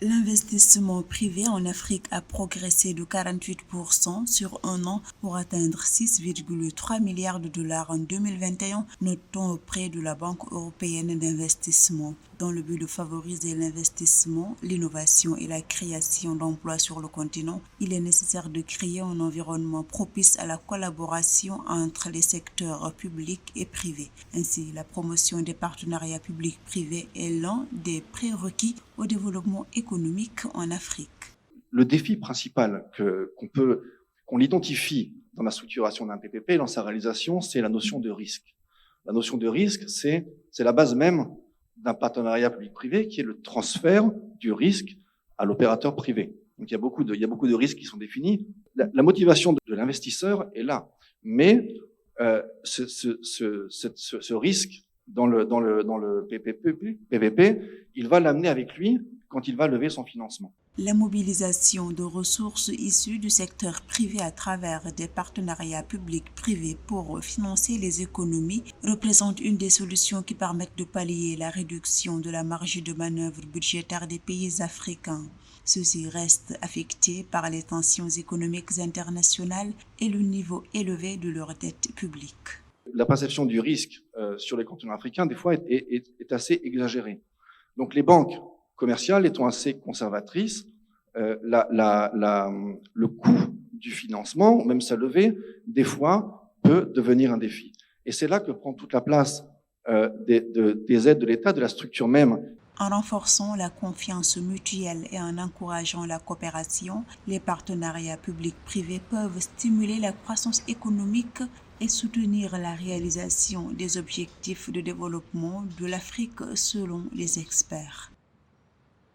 L'investissement privé en Afrique a progressé de 48% sur un an pour atteindre 6,3 milliards de dollars en 2021, notons auprès de la Banque européenne d'investissement. Dans le but de favoriser l'investissement, l'innovation et la création d'emplois sur le continent, il est nécessaire de créer un environnement propice à la collaboration entre les secteurs publics et privés. Ainsi, la promotion des partenariats publics-privés est l'un des prérequis au développement économique en Afrique. Le défi principal qu'on identifie dans la structuration d'un PPP, dans sa réalisation, c'est la notion de risque. La notion de risque, c'est la base même d'un partenariat public-privé, qui est le transfert du risque à l'opérateur privé. Donc il y a beaucoup de risques qui sont définis. La motivation de l'investisseur est là, mais ce risque dans le PPP, il va l'amener avec lui quand il va lever son financement. La mobilisation de ressources issues du secteur privé à travers des partenariats publics-privés pour financer les économies représente une des solutions qui permettent de pallier la réduction de la marge de manœuvre budgétaire des pays africains. Ceux-ci restent affectés par les tensions économiques internationales et le niveau élevé de leur dette publique. La perception du risque sur les continents africains, des fois, est assez exagérée. Donc les banques commerciales étant assez conservatrices, le coût du financement, même sa levée, des fois, peut devenir un défi. Et c'est là que prend toute la place des aides de l'État, de la structure même. En renforçant la confiance mutuelle et en encourageant la coopération, les partenariats publics-privés peuvent stimuler la croissance économique et soutenir la réalisation des objectifs de développement de l'Afrique selon les experts.